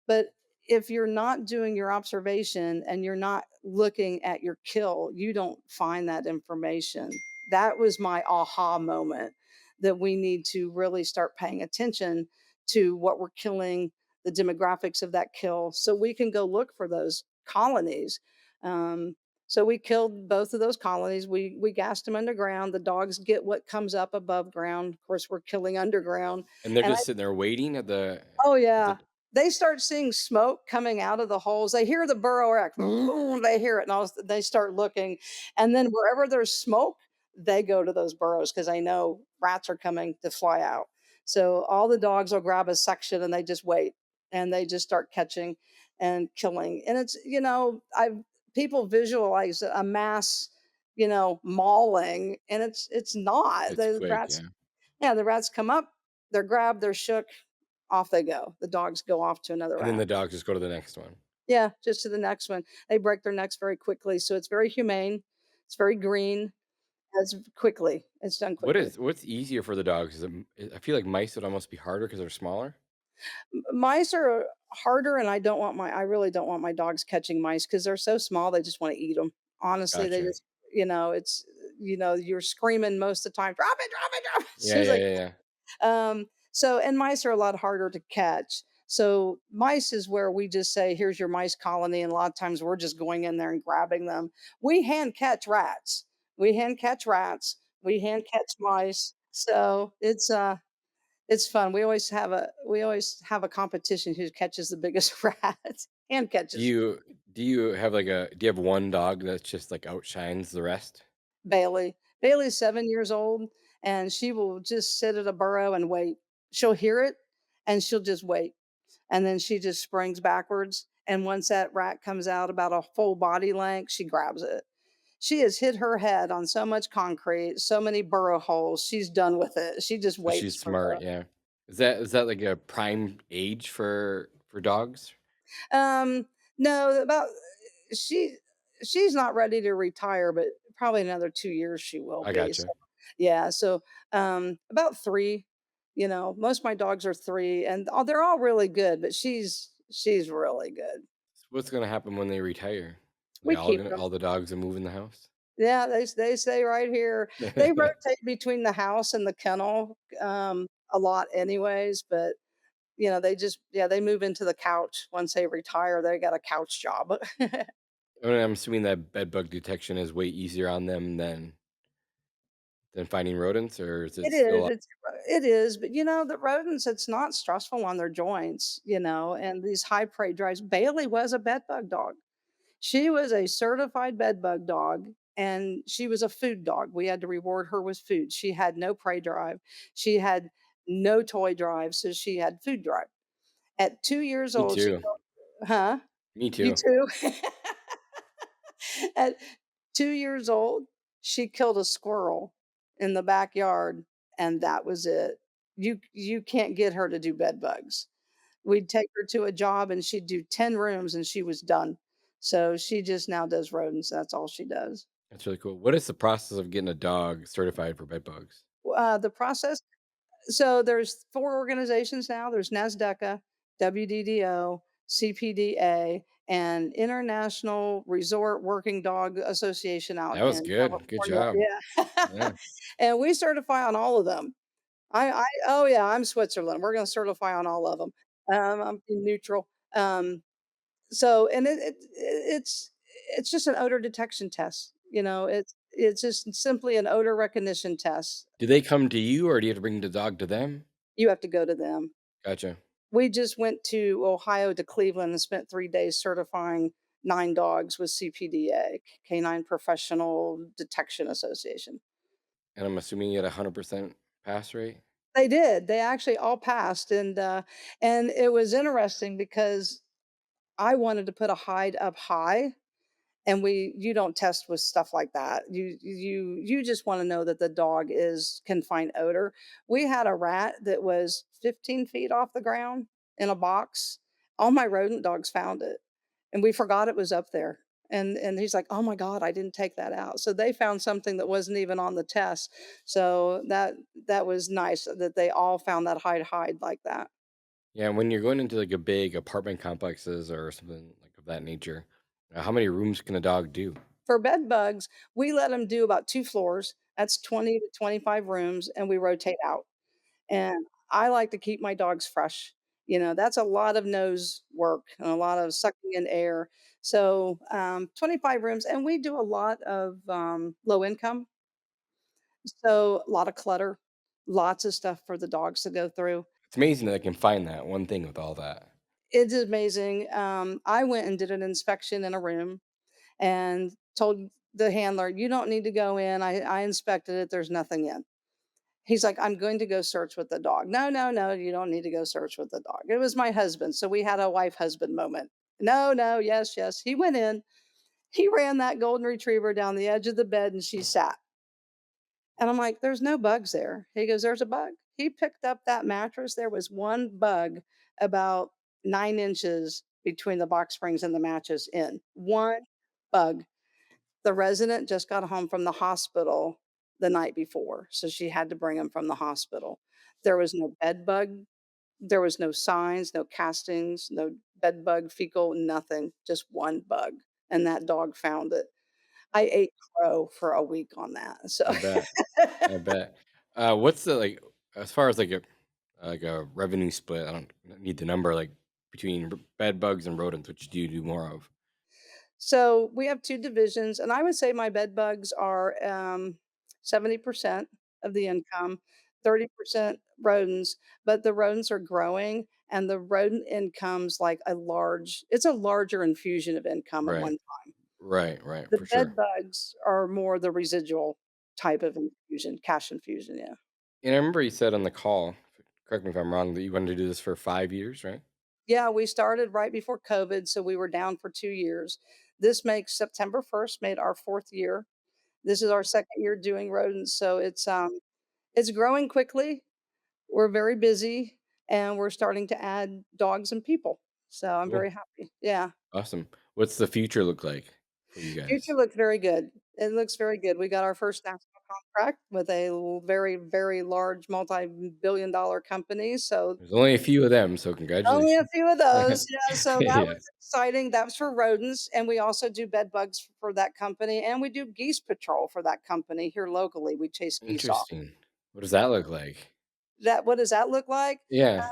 But if you're not doing your observation and you're not looking at your kill, you don't find that information. That was my aha moment that we need to really start paying attention to what we're killing, the demographics of that kill, so we can go look for those colonies. Um, so we killed both of those colonies. We gassed them underground. The dogs get what comes up above ground. Of course, we're killing underground. And they're And just sitting there waiting at Oh, at yeah. the They start seeing smoke coming out of the holes. They hear the burrow rack. They hear it, and they start looking. And then wherever there's smoke, they go to those burrows because they know rats are coming to fly out. So all the dogs will grab a section and they just wait and they just start catching and killing. And it's, I've people visualize a mass, mauling, and it's not. it's The quick, rats, yeah. yeah, the rats come up, they're grabbed, they're shook, off they go. The dogs go off to another And then rat. the dogs just go to the next one. Yeah, just to the next one. They break their necks very quickly, so it's very humane. It's very green. It's quickly. It's done quickly. What's easier for the dogs? I feel like mice would almost be harder because 'cause they're smaller? Mice are harder, and I really don't want my dogs catching mice because 'cause they're so small, they just wanna eat them. Honestly, they Gotcha. just it's you're screaming most of the time, "Drop it, drop it, drop it." As Yeah, soon as yeah, I yeah, yeah. and mice are a lot harder to catch. So mice is where we just say, here's your mice colony. And a lot of times we're just going in there and grabbing them. We hand catch rats. We hand catch rats. We hand catch mice. So it's fun. We always have a competition who catches the biggest rat. Hand Do catches. you do you have, do you have one dog that's just, outshines the rest? Bailey. Bailey's 7 years old, and she will just sit at a burrow and wait. She'll hear it and she'll just wait. And then she just springs backwards, and once that rat comes out about a full body length, she grabs it. She has hit her head on so much concrete, so many burrow holes, she's done with it. She just So waits she's for smart, the yeah. Is that, like, a prime age for dogs? no, about she she's not ready to retire, but probably another 2 years she will I be. So, gotcha. yeah, so, about 3, most of my dogs are 3, and they're all really good, but she's really good. So what's gonna happen when they retire? They We all keep gonna them. all the dogs will move in the house? Yeah, they stay right here. They rotate between the house and the kennel, a lot anyways, but, they move into the couch once they retire, they got a couch job. I'm assuming that bed bug detection is way easier on them than finding rodents, or is it It is, still it is, but, the rodents, it's not stressful on their joints, and these high prey drives. Bailey was a bed bug dog. She was a certified bed bug dog, and she was a food dog. We had to reward her with food. She had no prey drive. She had no toy drive, so she had food drive. At 2 years Me old, she too. go Huh? Me You too. too? At 2 years old, she killed a squirrel in the backyard, and that was it. You can't get her to do bed bugs. We'd take her to a job, and she'd do 10 rooms, and she was done. So she just now does rodents, that's all she does. That's really cool. What is the process of getting a dog certified for bed bugs? The process So there's 4 organizations now. There's NASDAQA, WDDO, CPDA, and International Resort Working Dog Association out That was in good. Good California. job. Yeah. Yeah. And we certify on all of them. Oh yeah, I'm Switzerland. We're gonna certify on all of them. I'm being neutral. And it's just an odor detection test. It's just simply an odor recognition test. Do they come to you, or do you have to bring the dog to them? You have to go to them. Gotcha. We just went to Ohio to Cleveland and spent 3 days certifying 9 dogs with CPDA, Canine Professional Detection Association. And I'm assuming you had 100% pass rate? They did. They actually all passed, and it was interesting because I wanted to put a hide up high, and we you don't test with stuff like that. You just want to know that the dog is can find odor. We had a rat that was 15 feet off the ground in a box. All my rodent dogs found it, and we forgot it was up there. And he's like, "Oh my God, I didn't take that out." So they found something that wasn't even on the test. So that was nice that they all found that hide like that. Yeah, when you're going into like a big apartment complexes or something like of that nature, how many rooms can a dog do? For bed bugs, we let them do about 2 floors. That's 20 to 25 rooms, and we rotate out. And I like to keep my dogs fresh. That's a lot of nose work and a lot of sucking in air. So, 25 rooms, and we do a lot of, low income, so a lot of clutter, lots of stuff for the dogs to go through. It's amazing that I can find that one thing with all that. It's amazing. I went and did an inspection in a room and told the handler, "You don't need to go in. I inspected it. There's nothing in." He's like, "I'm going to go search with the dog." "No, no, no, you don't need to go search with the dog." It was my husband, so we had a wife-husband moment. "No, no, yes, yes." He went in, he ran that golden retriever down the edge of the bed, and she sat. And I'm like, "There's no bugs there." He goes, "There's a bug." He picked up that mattress. There was one bug about 9 inches between the box springs and the mattress in. One bug. The resident just got home from the hospital the night before, so she had to bring him from the hospital. There was no bed bug, there was no signs, no castings, no bed bug, fecal, nothing, just one bug, and that dog found it. I ate crow for a week on that, so I bet. I bet. What's the like as far as like a revenue split? I don't need the number like between bed bugs and rodents, which do you do more of? So we have 2 divisions, and I would say my bed bugs are, 70% of the income, 30% rodents, but the rodents are growing, and the rodent income's like it's a larger infusion of income at Right. one. Right, The for sure. bed bugs are more the residual type of infusion, cash infusion, yeah. And I remember you said on the call, correct me if I'm wrong, that you wanted to do this for 5 years, right? Yeah, we started right before COVID, so we were down for 2 years. This makes September 1st made our 4th year. This is our 2nd year doing rodents, so it's growing quickly. We're very busy, and we're starting to add dogs and people. So I'm Cool. very happy. Yeah. Awesome. What's the future look like for you Future guys? looks very good. It looks very good. We got our first national contract with a very, very large multi-billion dollar company. So There's only a few of them, so only a congratulations. few of those. Yeah. So that Yeah, was exciting. That was for rodents. And we also do bed bugs for that company. And we do geese patrol for that company here locally. We chase geese off. interesting. What does that look like? What does that look like? Yeah.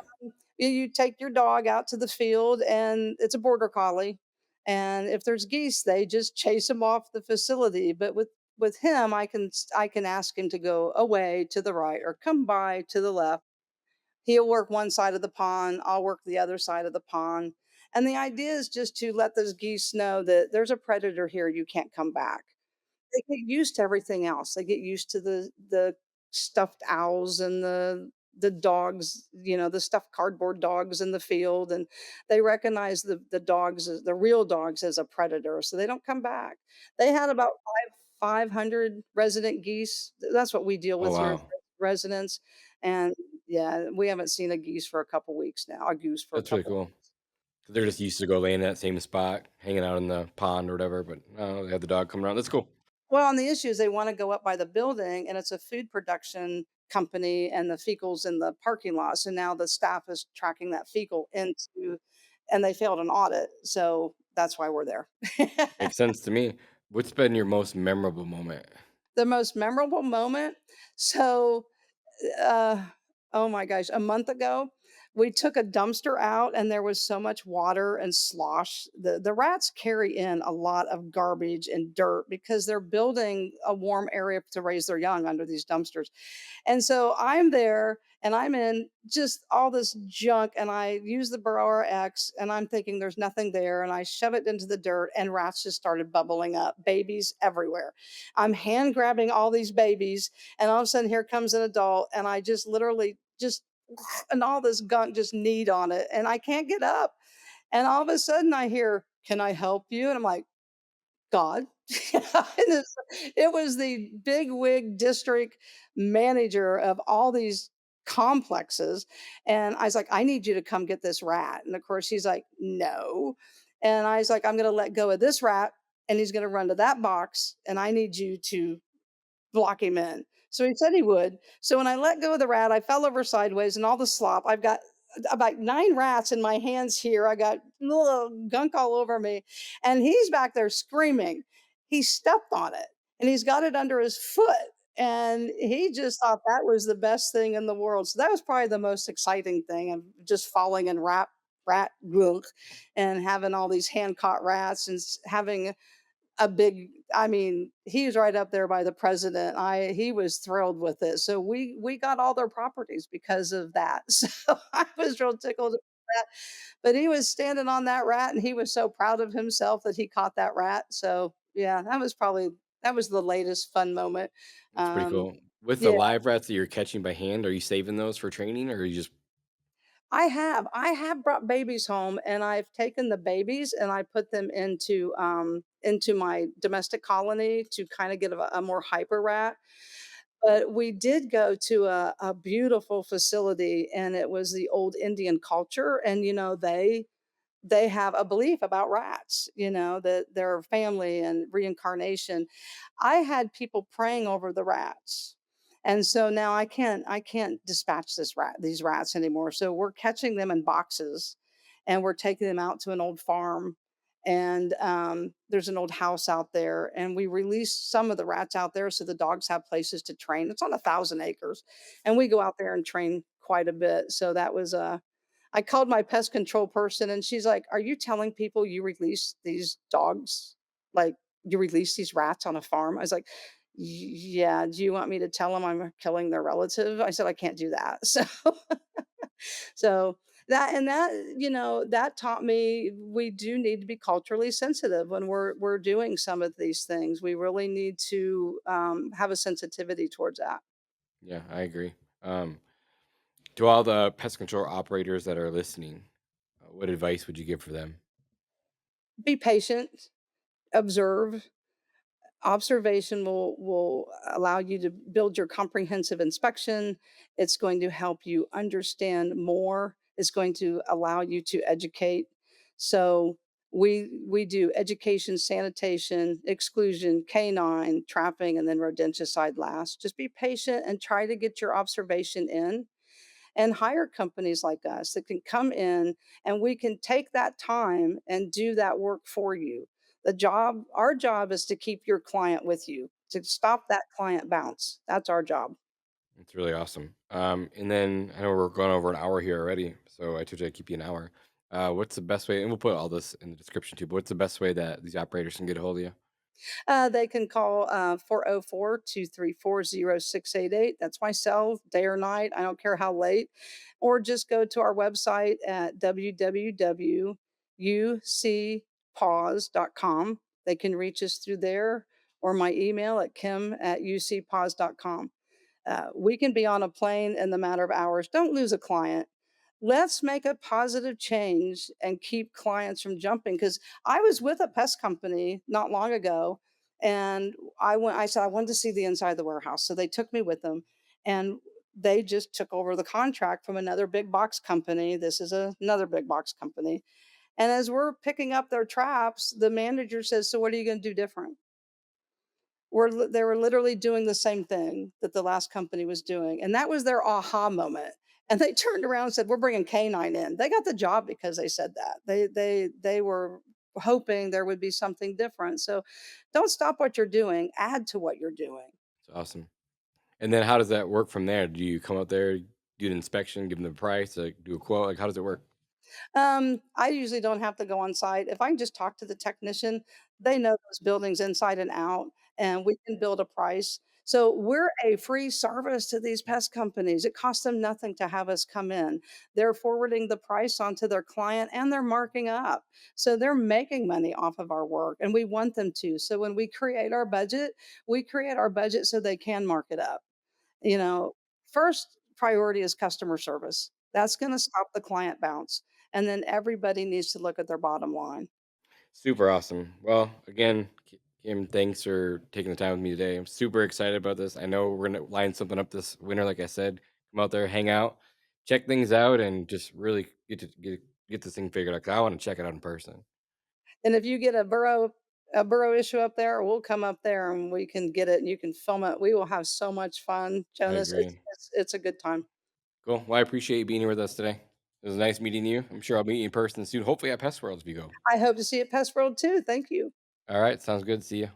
You take your dog out to the field, and it's a border collie, and if there's geese, they just chase them off the facility, but with him, I can ask him to go away to the right or come by to the left. He'll work one side of the pond, I'll work the other side of the pond, and the idea is just to let those geese know that there's a predator here, you can't come back. They get used to everything else. They get used to the stuffed owls and the dogs, the stuffed cardboard dogs in the field, and they recognize the dogs as the real dogs as a predator, so they don't come back. They had about 500 resident geese. That's what we deal Oh with here as wow, residents, and yeah, we haven't seen a geese for a couple weeks now, a goose for a that's really couple. cool. They're just used to go laying in that same spot, hanging out in the pond or whatever. But no, they have the dog coming around. That's cool. Well, and the issue is they wanna go up by the building, and it's a food production company, and the fecal's in the parking lot, so now the staff is tracking that fecal into and they failed an audit, so that's why we're there. Makes sense to me. What's been your most memorable moment? The most memorable moment? So, uh, oh my gosh, a month ago, We took a dumpster out and there was so much water and slosh. The rats carry in a lot of garbage and dirt because they're building a warm area to raise their young under these dumpsters. And so I'm there and I'm in just all this junk and I use the Burrower X and I'm thinking there's nothing there and I shove it into the dirt and rats just started bubbling up, babies everywhere. I'm hand grabbing all these babies and all of a sudden here comes an adult and I just literally just and all this gunk just knead on it and I can't get up. And all of a sudden I hear, "Can I help you?" And I'm like, God. It was the big wig district manager of all these complexes. And I was like, I need you to come get this rat. And of course, he's like, no. And I was like, I'm going to let go of this rat and he's going to run to that box. And I need you to block him in. So he said he would. So when I let go of the rat, I fell over sideways and all the slop. I've got about 9 rats in my hands here. I got little gunk all over me. And he's back there screaming. He stepped on it and he's got it under his foot. And he just thought that was the best thing in the world. So that was probably the most exciting thing of just falling in rat gunk and having all these hand caught rats and having a big I mean, he's right up there by the president. He was thrilled with it. So we got all their properties because of that. So I was real tickled at that. But he was standing on that rat and he was so proud of himself that he caught that rat. So yeah, that was the latest fun moment. That's pretty Um, cool. With the yeah. live rats that you're catching by hand, are you saving those for training, or are you just I have brought babies home and I've taken the babies and I put them into my domestic colony to kind of get a more hyper rat. But we did go to a beautiful facility and it was the old Indian culture. And, they have a belief about rats, that they're family and reincarnation. I had people praying over the rats. And so now I can't dispatch these rats anymore. So we're catching them in boxes and we're taking them out to an old farm. And there's an old house out there, and we release some of the rats out there so the dogs have places to train. It's on 1,000 acres, and we go out there and train quite a bit. So that was I called my pest control person and she's like, "Are you telling people you release these dogs? Like you release these rats on a farm?" I was like, Yeah, do you want me to tell them I'm killing their relative?" I said, "I can't do that." So that taught me we do need to be culturally sensitive when we're doing some of these things. We really need to have a sensitivity towards that. Yeah, I agree. To all the pest control operators that are listening, what advice would you give for them? Be patient, observe. Observation will allow you to build your comprehensive inspection. It's going to help you understand more. It's going to allow you to educate. So we do education, sanitation, exclusion, canine, trapping, and then rodenticide last. Just be patient and try to get your observation in and hire companies like us that can come in and we can take that time and do that work for you. Our job is to keep your client with you, to stop that client bounce. That's our job. It's really awesome. And then I know we're going over an hour here already, so I told you I'd keep you an hour. What's the best way? And we'll put all this in the description too. But what's the best way that these operators can get a hold of you? They can call 404 That's my cell, day or night. I don't care how late. Or just go to our website at www.ucpause.com. They can reach us through there or my email at kim@ucpause.com. We can be on a plane in the matter of hours. Don't lose a client. Let's make a positive change and keep clients from jumping. Because I was with a pest company not long ago, and I said I wanted to see the inside of the warehouse, so they took me with them, and they just took over the contract from another big box company. This is another big box company, and as we're picking up their traps, the manager says, "So what are you going to do different?" They were literally doing the same thing that the last company was doing, and that was their aha moment, and they turned around and said, "We're bringing Canine in." They got the job because they said that. They were hoping there would be something different, so don't stop what you're doing, add to what you're doing. It's awesome. And then how does that work from there? Do you come up there? Do do an inspection, give them the price, like do a quote? Like, how does it work? I usually don't have to go on site. If I can just talk to the technician, they know those buildings inside and out, and we can build a price. So we're a free service to these pest companies. It costs them nothing to have us come in. They're forwarding the price onto their client and they're marking up. So they're making money off of our work and we want them to. So when we create our budget, we create our budget so they can mark it up. You know, first priority is customer service. That's going to stop the client bounce. And then everybody needs to look at their bottom line. Super awesome. Well, again, Kim, thanks for taking the time with me today. I'm super excited about this. I know we're gonna line something up this winter, like I said. Come out there, hang out, check things out, and just really get this thing figured out. 'Cause I want to check it out in person. And if you get a burrow issue up there, we'll come up there and we can get it and you can film it. We will have so much fun, I Jonas. It's agree. it's, it's a good time. Cool. Well, I appreciate you being here with us today. It was nice meeting you. I'm sure I'll meet you in person soon. Hopefully at Pest World if you go. I hope to see you at Pest World too. Thank you. All right. Sounds good. See you.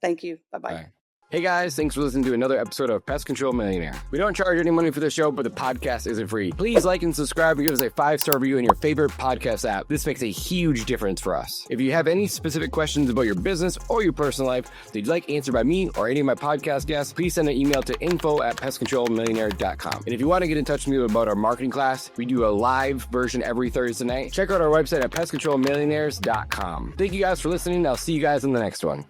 Thank you. Bye bye. Bye. Hey guys, thanks for listening to another episode of Pest Control Millionaire. We don't charge any money for the show, but the podcast isn't free. Please like and subscribe and give us a 5-star review in your favorite podcast app. This makes a huge difference for us. If you have any specific questions about your business or your personal life that you'd like answered by me or any of my podcast guests, please send an email to info@pestcontrolmillionaire.com. And if you want to get in touch with me about our marketing class, we do a live version every Thursday night. Check out our website at pestcontrolmillionaires.com. Thank you guys for listening. I'll see you guys in the next one.